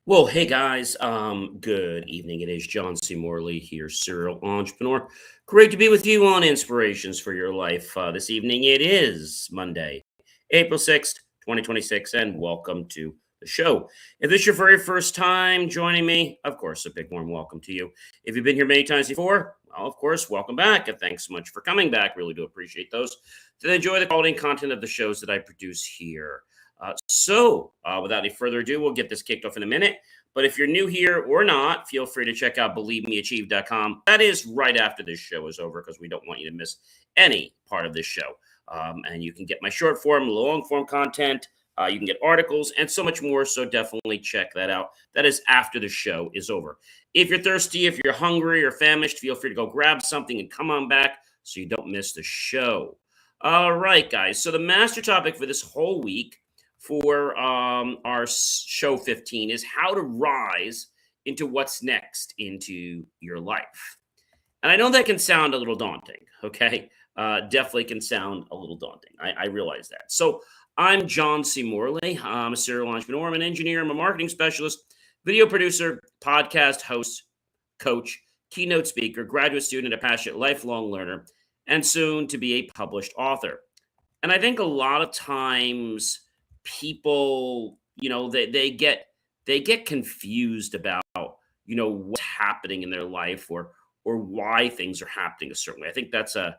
Well, hey guys, good evening. It is John C. Morley here, serial entrepreneur. Great to be with you on Inspirations for Your Life. This evening it is Monday, April 6th, 2026, and welcome to the show. If this is your very first time joining me, of course, a big warm welcome to you. If you've been here many times before, well, of course, welcome back, and thanks so much for coming back. Really do appreciate those. To enjoy the quality and content of the shows that I produce here. Without any further ado, we'll get this kicked off in a minute. But if you're new here or not, feel free to check out believemeachieve.com. That is right after this show is over because we don't want you to miss any part of this show. And you can get my short form, long form content. You can get articles and so much more. So definitely check that out. That is after the show is over. If you're thirsty, if you're hungry or famished, feel free to go grab something and come on back so you don't miss the show. All right, guys. So the master topic for this whole week for our show 15 is how to rise into what's next into your life. And I know that can sound a little daunting, okay? Definitely can sound a little daunting. I realize that. So I'm John C. Morley. I'm a serial entrepreneur. I'm an engineer. I'm a marketing specialist, video producer, podcast host, coach, keynote speaker, graduate student, a passionate lifelong learner, and soon to be a published author. And I think a lot of times people, they get confused about, what's happening in their life or why things are happening a certain way. I think that's an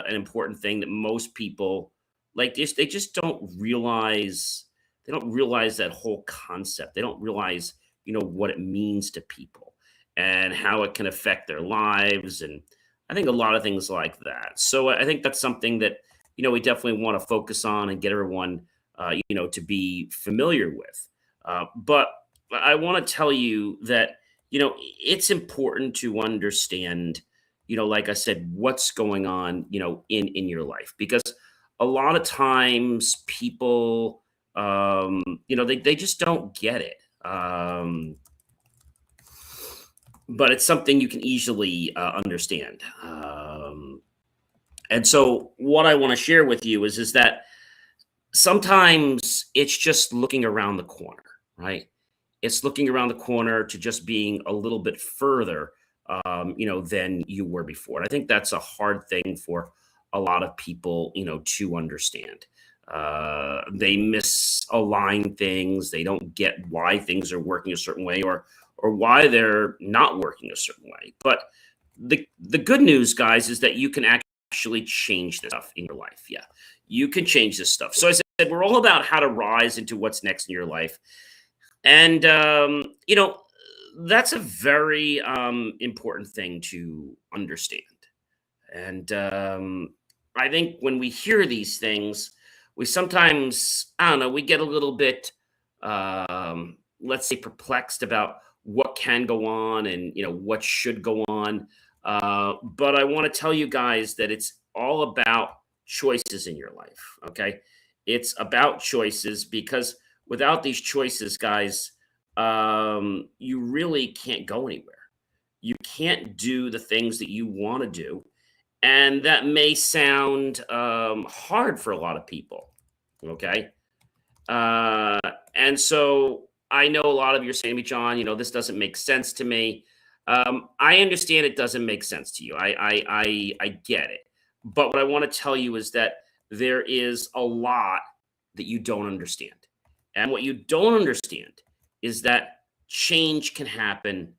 important thing that most people like this. They just don't realize. They don't realize that whole concept. They don't realize, what it means to people and how it can affect their lives. And I think a lot of things like that. So I think that's something that, we definitely want to focus on and get everyone, to be familiar with. But I want to tell you that, it's important to understand, like I said, what's going on, in your life, because a lot of times people, they just don't get it. But it's something you can easily understand. And so what I want to share with you is that sometimes it's just looking around the corner, right? It's looking around the corner to just being a little bit further, than you were before. And I think that's a hard thing for a lot of people, to understand. They misalign things. They don't get why things are working a certain way or why they're not working a certain way. But the good news, guys, is that you can actually change this stuff in your life. Yeah, you can change this stuff. So I said we're all about how to rise into what's next in your life, and that's a very important thing to understand. And I think when we hear these things, we sometimes, I don't know, we get a little bit, let's say, perplexed about what can go on and what should go on. But I want to tell you guys that it's all about choices in your life. Okay, it's about choices because without these choices, guys, you really can't go anywhere. You can't do the things that you want to do, and that may sound hard for a lot of people. Okay, uh, and so I know a lot of you are saying to me, John, this doesn't make sense to me. I understand it doesn't make sense to you. I get it. But what I want to tell you is that there is a lot that you don't understand. And what you don't understand is that change can happen,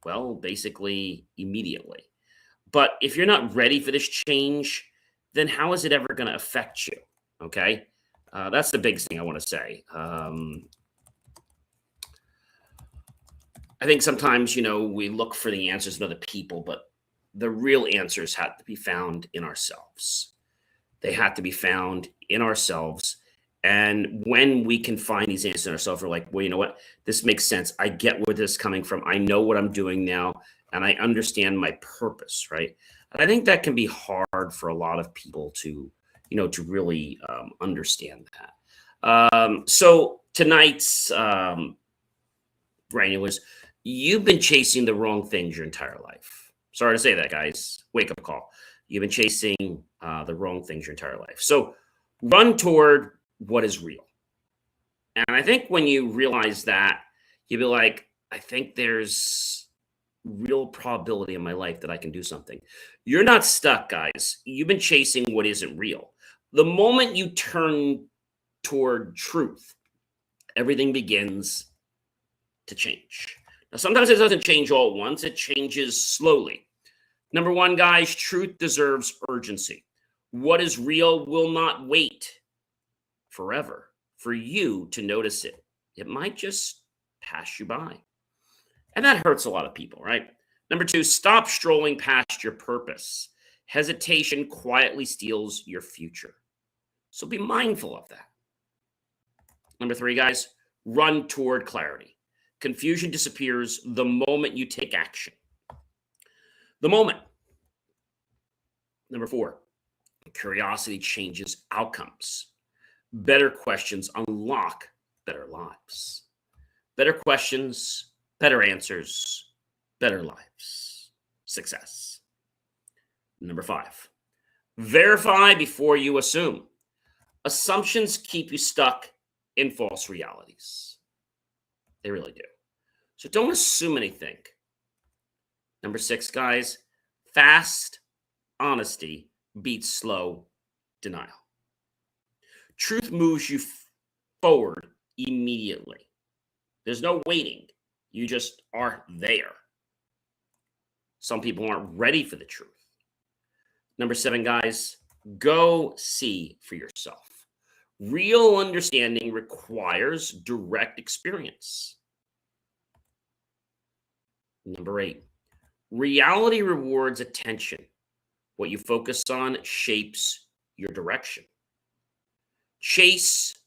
well, basically immediately. But if you're not ready for this change, then how is it ever going to affect you? Okay. That's the biggest thing I want to say. I think sometimes, we look for the answers in other people, but the real answers have to be found in ourselves. They have to be found in ourselves. And when we can find these answers in ourselves, we're like, well, you know what? This makes sense. I get where this is coming from. I know what I'm doing now, and I understand my purpose, right? And I think that can be hard for a lot of people to, to really understand that. So tonight's brain was, you've been chasing the wrong things your entire life. Sorry to say that, guys. Wake up call. You've been chasing the wrong things your entire life. So run toward what is real. And I think when you realize that, You'd be like, I think there's real probability in my life that I can do something. You're not stuck, guys. You've been chasing what isn't real. The moment you turn toward truth, everything begins to change. Now, sometimes it doesn't change all at once, it changes slowly. Number one, guys, truth deserves urgency. What is real will not wait forever for you to notice it. It might just pass you by. And that hurts a lot of people, right? Number two, stop strolling past your purpose. Hesitation quietly steals your future. So be mindful of that. Number three, guys, run toward clarity. Confusion disappears the moment you take action. The moment. Number four, curiosity changes outcomes. Better questions unlock better lives. Better questions, better answers, better lives. Success. Number five, verify before you assume. Assumptions keep you stuck in false realities. They really do. So don't assume anything. Number six, guys, fast honesty beats slow denial. Truth moves you forward immediately. There's no waiting. You just are there. Some people aren't ready for the truth. Number seven, guys, go see for yourself. Real understanding requires direct experience. Number eight, reality rewards attention. What you focus on shapes your direction. Chase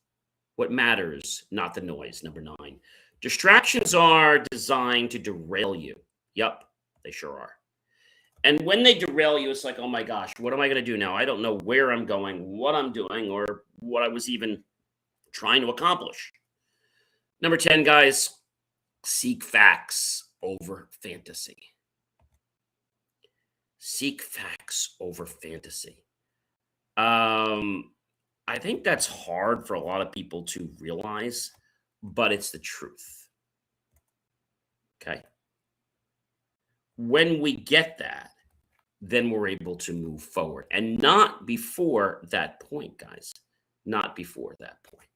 what matters, not the noise. Number nine, distractions are designed to derail you. Yep, they sure are. And when they derail you, it's like, oh my gosh, what am I going to do now? I don't know where I'm going, what I'm doing, or what I was even trying to accomplish. Number 10, guys, seek facts over fantasy. Seek facts over fantasy. I think that's hard for a lot of people to realize, but it's the truth. Okay. When we get that, then we're able to move forward, and not before that point, guys. Not before that point.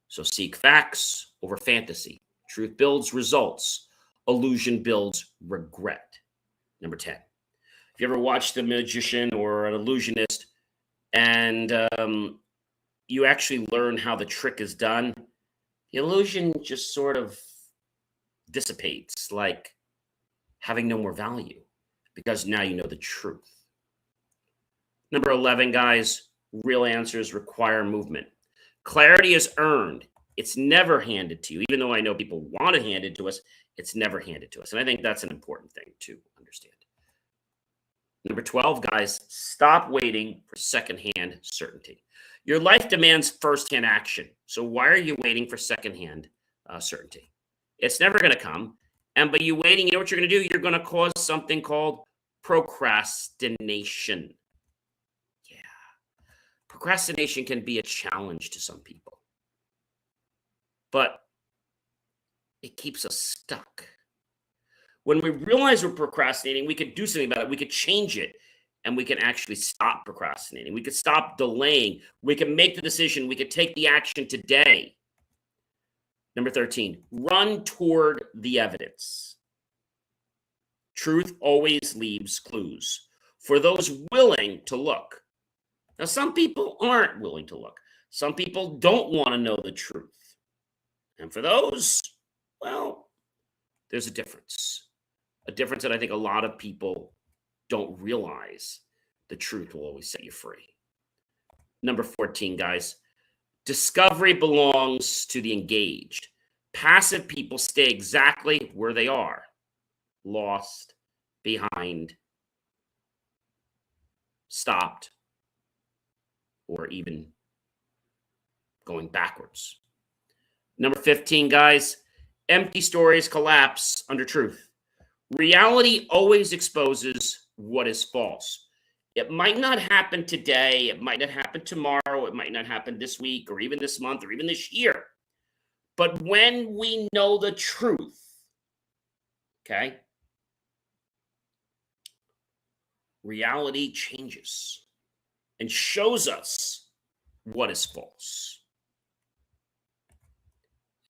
So seek facts over fantasy. Truth builds results. Illusion builds regret. Number 10. If you ever watched a magician or an illusionist and you actually learn how the trick is done, the illusion just sort of dissipates, like having no more value, because now you know the truth. Number 11, guys, real answers require movement. Clarity is earned. It's never handed to you. Even though I know people want it handed to us, it's never handed to us. And I think that's an important thing to understand. Number 12, guys, stop waiting for secondhand certainty. Your life demands firsthand action. So why are you waiting for secondhand certainty? It's never going to come. And by you waiting, you know what you're going to do? You're going to cause something called procrastination. Yeah. Procrastination can be a challenge to some people, but it keeps us stuck. When we realize we're procrastinating, we could do something about it. We could change it, and we can actually stop procrastinating. We could stop delaying. We can make the decision. We could take the action today. Number 13, run toward the evidence. Truth always leaves clues for those willing to look. Now, some people aren't willing to look. Some people don't want to know the truth. And for those, well, there's a difference. A difference that I think a lot of people don't realize. The truth will always set you free. Number 14, guys, discovery belongs to the engaged. Passive people stay exactly where they are, lost, behind, stopped, or even going backwards. Number 15, guys, empty stories collapse under truth. Reality always exposes what is false. It might not happen today. It might not happen tomorrow. It might not happen this week or even this month or even this year. But when we know the truth, okay, reality changes and shows us what is false.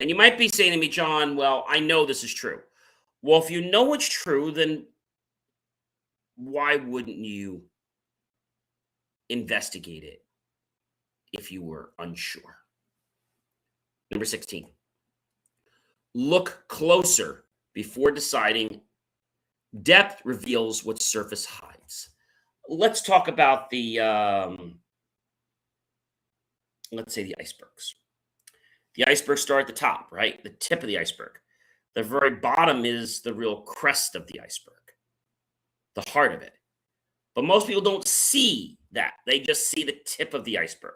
And you might be saying to me, John, well, I know this is true. Well, if you know it's true, then why wouldn't you investigate it if you were unsure? Number 16, look closer before deciding. Depth reveals what surface hides. Let's talk about let's say the icebergs. The icebergs start at the top, right? The tip of the iceberg. The very bottom is the real crest of the iceberg, the heart of it. But most people don't see that. They just see the tip of the iceberg.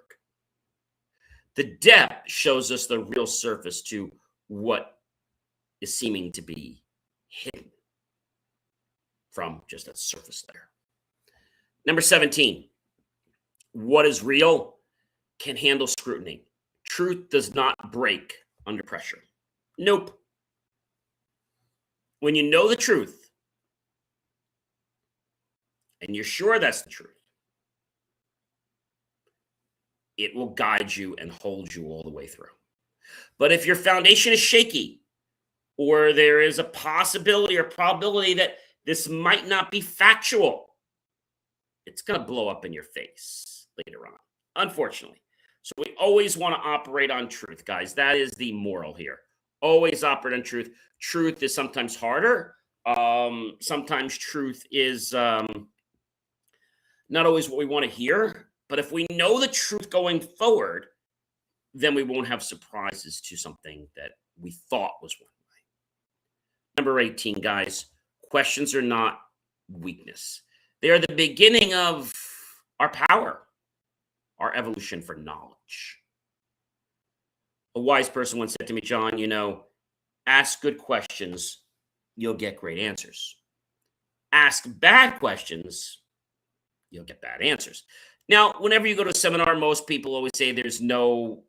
The depth shows us the real surface to what is seeming to be hidden from just that surface layer. Number 17, what is real can handle scrutiny. Truth does not break under pressure. Nope. When you know the truth and you're sure that's the truth, it will guide you and hold you all the way through. But if your foundation is shaky, or there is a possibility or probability that this might not be factual, it's going to blow up in your face later on, unfortunately. So we always want to operate on truth, guys. That is the moral here. Always operate on truth. Truth is sometimes harder. Sometimes truth is not always what we want to hear. But if we know the truth going forward, then we won't have surprises to something that we thought was one way. Number 18, guys, questions are not weakness. They are the beginning of our power, our evolution for knowledge. A wise person once said to me, John, ask good questions, you'll get great answers. Ask bad questions, you'll get bad answers. Now, whenever you go to a seminar, most people always say there's no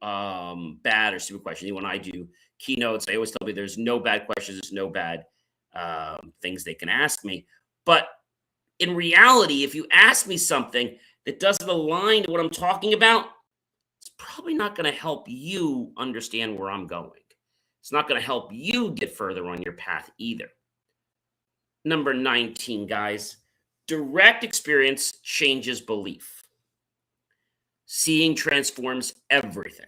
bad or stupid question. When I do keynotes, I always tell me there's no bad questions, there's no bad things they can ask me. But in reality, if you ask me something that doesn't align to what I'm talking about, it's probably not going to help you understand where I'm going. It's not going to help you get further on your path either. Number 19, guys, direct experience changes belief. Seeing transforms everything.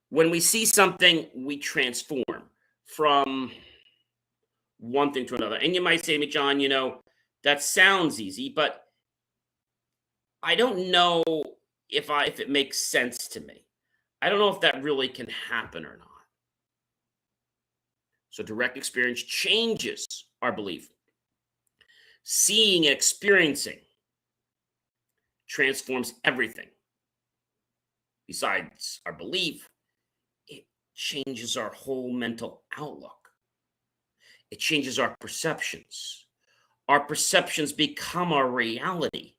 When we see something, we transform from one thing to another. And you might say to me, John, that sounds easy, but I don't know if it makes sense to me. I don't know if that really can happen or not. So direct experience changes our belief. Seeing and experiencing transforms everything. Besides our belief, it changes our whole mental outlook. It changes our perceptions. Our perceptions become our reality.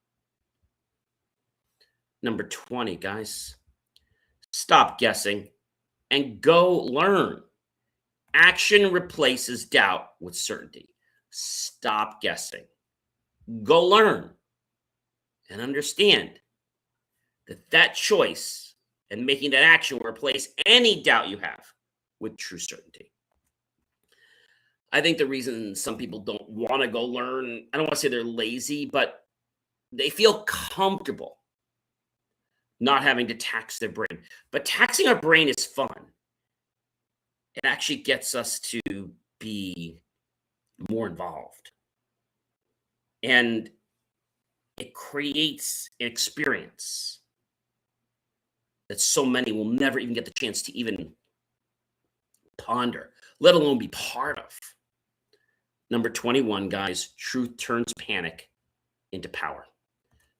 Number 20, guys, stop guessing and go learn. Action replaces doubt with certainty. Stop guessing. Go learn. And understand that choice and making that action will replace any doubt you have with true certainty. I think the reason some people don't want to go learn, I don't want to say they're lazy, but they feel comfortable not having to tax their brain. But taxing our brain is fun. It actually gets us to be more involved. And it creates an experience that so many will never even get the chance to even ponder, let alone be part of. Number 21, guys, truth turns panic into power.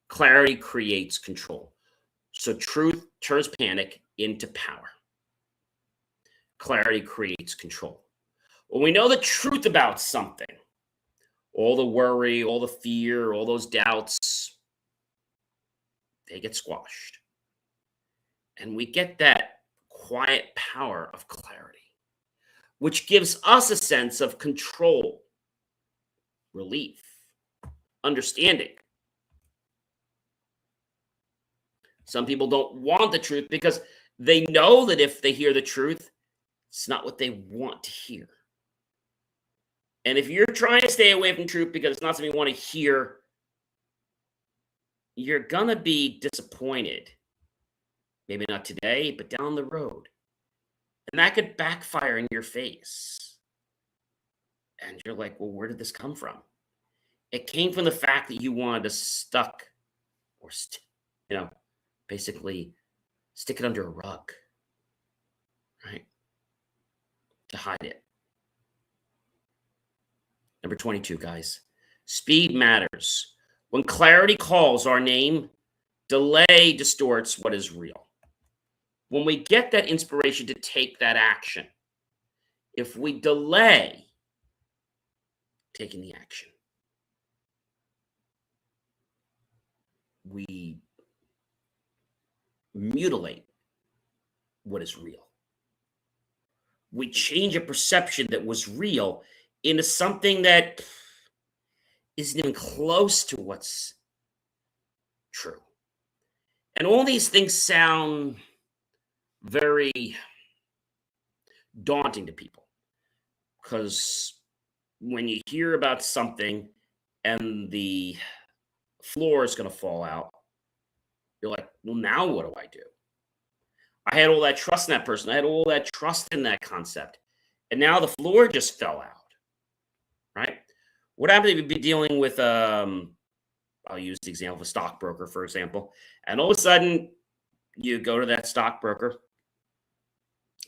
Clarity creates control. So truth turns panic into power. Clarity creates control. When we know the truth about something, all the worry, all the fear, all those doubts, they get squashed. And we get that quiet power of clarity, which gives us a sense of control, relief, understanding. Some people don't want the truth because they know that if they hear the truth, it's not what they want to hear. And if you're trying to stay away from truth because it's not something you want to hear, you're going to be disappointed. Maybe not today, but down the road. And that could backfire in your face. And you're like, well, where did this come from? It came from the fact that you wanted to or, basically stick it under a rug, right? To hide it. Number 22, guys. Speed matters. When clarity calls our name, delay distorts what is real. When we get that inspiration to take that action, if we delay taking the action, we mutilate what is real. We change a perception that was real into something that isn't even close to what's true. And all these things sound very daunting to people because when you hear about something and the floor is going to fall out, you're like, well, now what do I do? I had all that trust in that person. I had all that trust in that concept. And now the floor just fell out, right? What happens if you'd be dealing with, I'll use the example of a stockbroker, for example, and all of a sudden you go to that stockbroker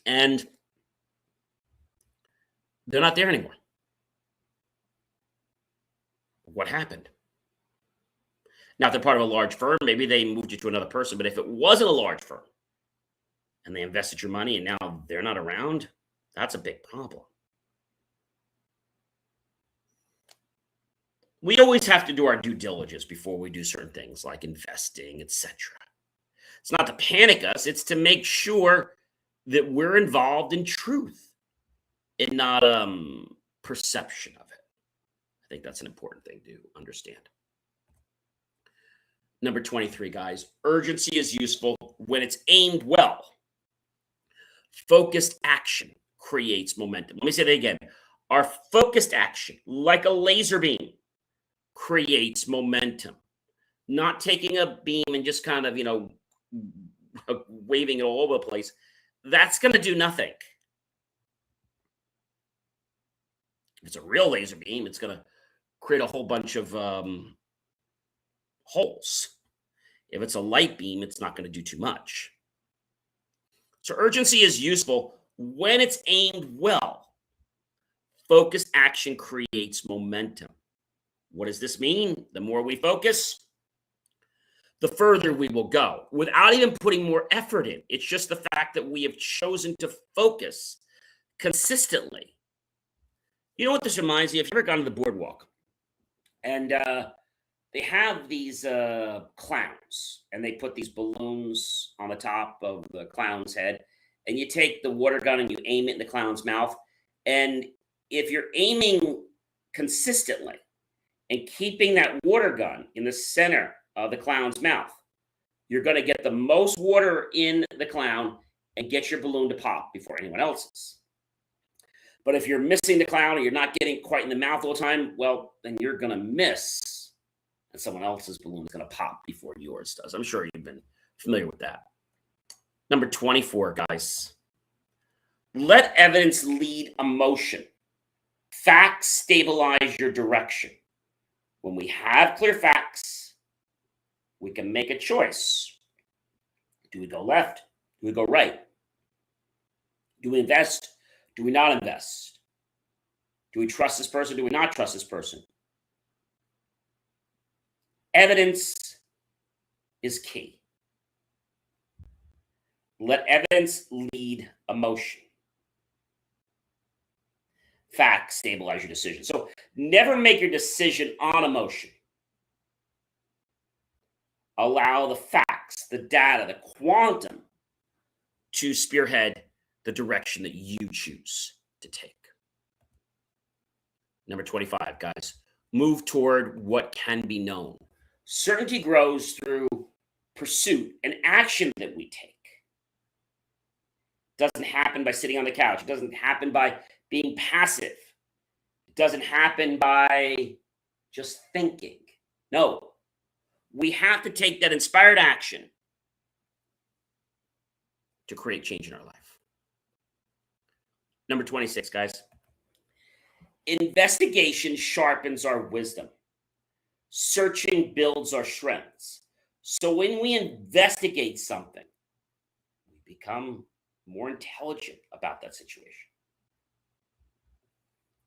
and they're not there anymore. What happened? Now, if they're part of a large firm, maybe they moved you to another person. But if it wasn't a large firm and they invested your money and now they're not around, that's a big problem. We always have to do our due diligence before we do certain things like investing, etc. It's not to panic us. It's to make sure that we're involved in truth and not perception of it. I think that's an important thing to understand. Number 23, guys. Urgency is useful when it's aimed well. Focused action creates momentum. Let me say that again. Our focused action, like a laser beam, creates momentum. Not taking a beam and just kind of, waving it all over the place. That's going to do nothing. If it's a real laser beam, it's going to create a whole bunch of holes. If it's a light beam, it's not going to do too much. So urgency is useful when it's aimed well. Focused action creates momentum. What does this mean? The more we focus, the further we will go without even putting more effort in. It's just the fact that we have chosen to focus consistently. You know what this reminds me of? Have you ever gone to the boardwalk? And they have these clowns, and they put these balloons on the top of the clown's head, and you take the water gun and you aim it in the clown's mouth. And if you're aiming consistently and keeping that water gun in the center of the clown's mouth, you're going to get the most water in the clown and get your balloon to pop before anyone else's. But if you're missing the clown and you're not getting quite in the mouth all the time, well, then you're going to miss. And someone else's balloon is going to pop before yours does. I'm sure you've been familiar with that. Number 24, guys. Let evidence lead emotion. Facts stabilize your direction. When we have clear facts, we can make a choice. Do we go left? Do we go right? Do we invest? Do we not invest? Do we trust this person? Do we not trust this person? Evidence is key. Let evidence lead emotion. Facts stabilize your decision. So never make your decision on emotion. Allow the facts, the data, the quantum to spearhead the direction that you choose to take. Number 25, guys, move toward what can be known. Certainty grows through pursuit and action that we take. It doesn't happen by sitting on the couch. It doesn't happen by being passive. It doesn't happen by just thinking. No, we have to take that inspired action to create change in our life. Number 26, guys. Investigation sharpens our wisdom. Searching builds our strengths. So when we investigate something, we become more intelligent about that situation.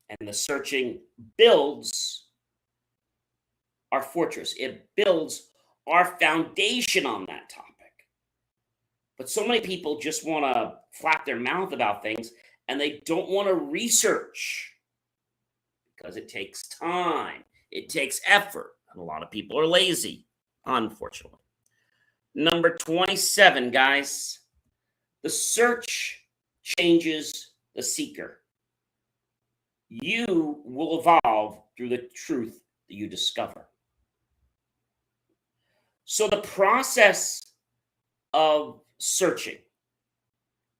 And the searching builds our fortress. It builds our foundation on that topic. But so many people just want to flap their mouth about things and they don't want to research because it takes time. It takes effort. And a lot of people are lazy, unfortunately. Number 27, guys. The search changes the seeker. You will evolve through the truth that you discover. So the process of searching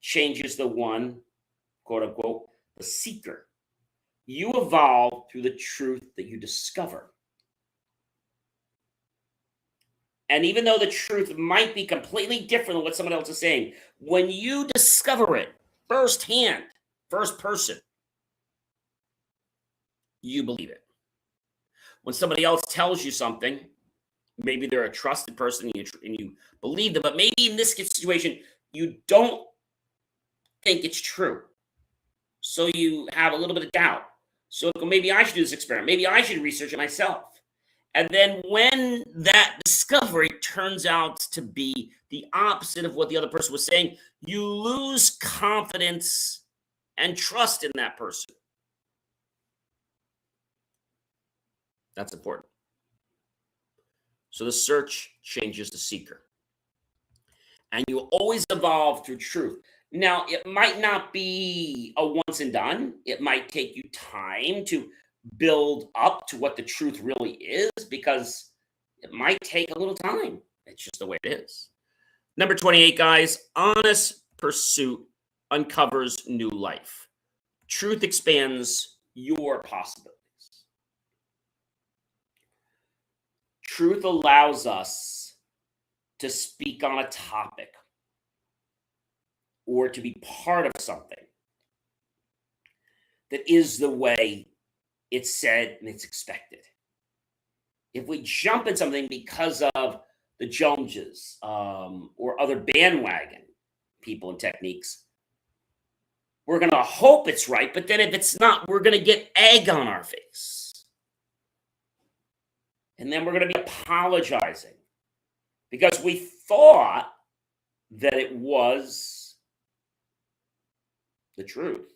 changes the one, quote unquote, the seeker. You evolve through the truth that you discover. And even though the truth might be completely different than what someone else is saying, when you discover it firsthand, first person, you believe it. When somebody else tells you something, maybe they're a trusted person and you believe them, but maybe in this situation, you don't think it's true. So you have a little bit of doubt. So maybe I should do this experiment. Maybe I should research it myself. And then when that discovery turns out to be the opposite of what the other person was saying, you lose confidence and trust in that person. That's important. So the search changes the seeker. And you always evolve through truth. Now, it might not be a once and done. It might take you time to build up to what the truth really is because it might take a little time. It's just the way it is. Number 28, guys, honest pursuit uncovers new life. Truth expands your possibilities. Truth allows us to speak on a topic or to be part of something that is the way it's said and it's expected. If we jump in something because of the Joneses or other bandwagon people and techniques, we're going to hope it's right, but then if it's not, we're going to get egg on our face. And then we're going to be apologizing because we thought that it was the truth.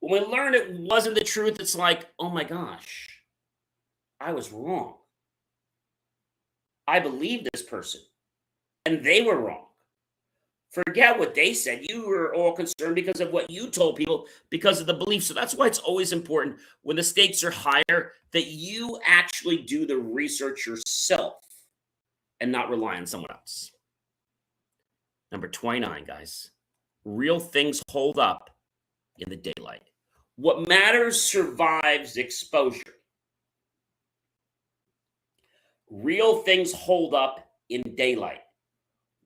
When we learn it wasn't the truth, it's like, oh my gosh, I was wrong. I believed this person, and they were wrong. Forget what they said. You were all concerned because of what you told people, because of the belief. So that's why it's always important when the stakes are higher that you actually do the research yourself and not rely on someone else. Number 29, guys. Real things hold up in the daylight. What matters survives exposure. Real things hold up in daylight.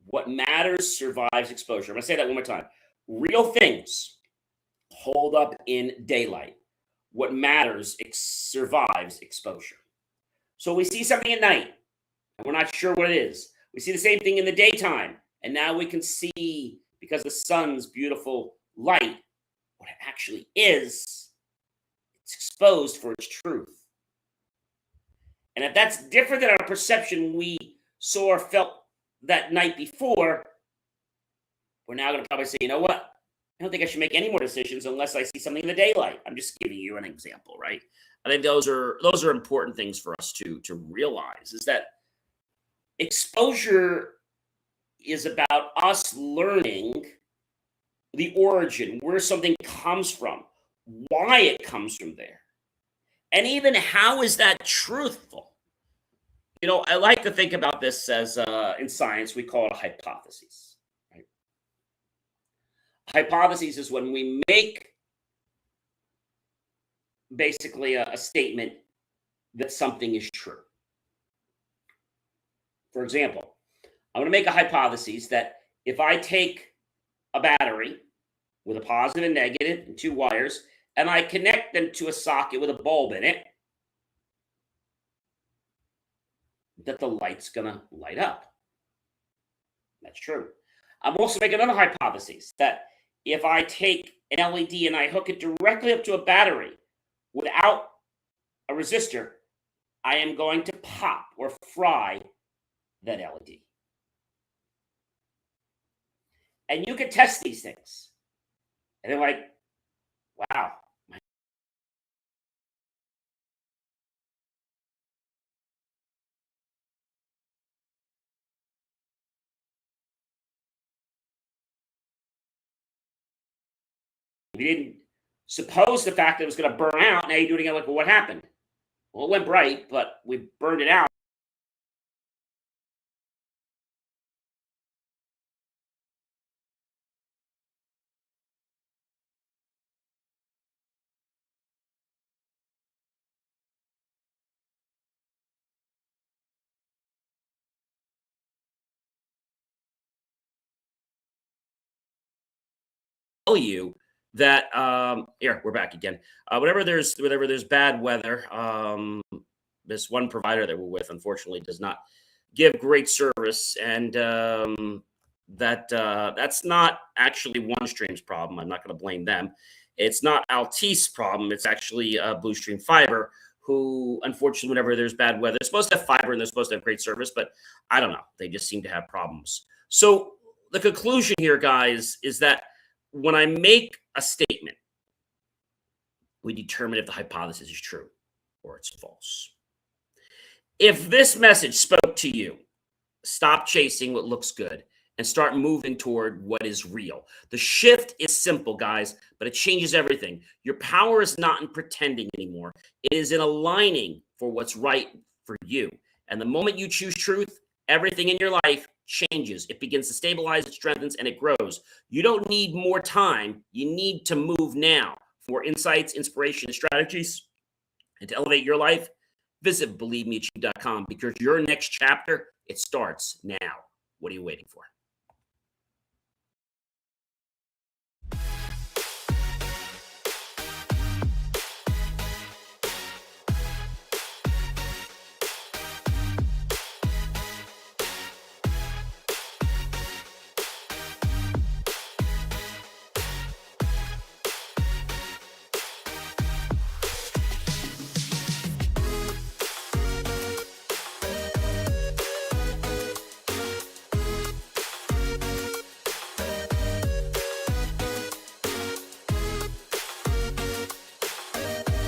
What matters survives exposure. I'm going to say that one more time. Real things hold up in daylight. What matters survives exposure. So we see something at night, and we're not sure what it is. We see the same thing in the daytime, and now we can see, because of the sun's beautiful light, what it actually is. It's exposed for its truth. And if that's different than our perception we saw or felt that night before, we're now going to probably say, you know what? I don't think I should make any more decisions unless I see something in the daylight. I'm just giving you an example, right? I think those are important things for us to realize, is that exposure is about us learning the origin, where something comes from, why it comes from there, and even how is that truthful. I like to think about this as in science we call it a hypothesis. Right? Hypothesis is when we make basically a statement that something is true. For example, I'm going to make a hypothesis that if I take a battery with a positive and negative and two wires, and I connect them to a socket with a bulb in it, that the light's going to light up. That's true. I'm also making another hypothesis that if I take an LED and I hook it directly up to a battery without a resistor, I am going to pop or fry that LED. And you can test these things. And they're like, wow. We didn't suppose the fact that it was going to burn out. Now you're doing it like, well, what happened? Well, it went bright, but we burned it out. Tell you that here we're back again. Whenever there's bad weather, this one provider that we're with unfortunately does not give great service, and that's not actually OneStream's problem. I'm not going to blame them. It's not Altice's problem. It's actually Blue Stream Fiber, who unfortunately, whenever there's bad weather, they're supposed to have fiber and they're supposed to have great service, but I don't know. They just seem to have problems. So the conclusion here, guys, is that when I make a statement, we determine if the hypothesis is true or it's false. If this message spoke to you, stop chasing what looks good and start moving toward what is real. The shift is simple, guys, but it changes everything. Your power is not in pretending anymore. It is in aligning for what's right for you. And the moment you choose truth, everything in your life changes. It begins to stabilize, it strengthens, and it grows. You don't need more time. You need to move now. For insights, inspiration, and strategies, and to elevate your life, visit believemeachieve.com, because your next chapter, it starts now. What are you waiting for?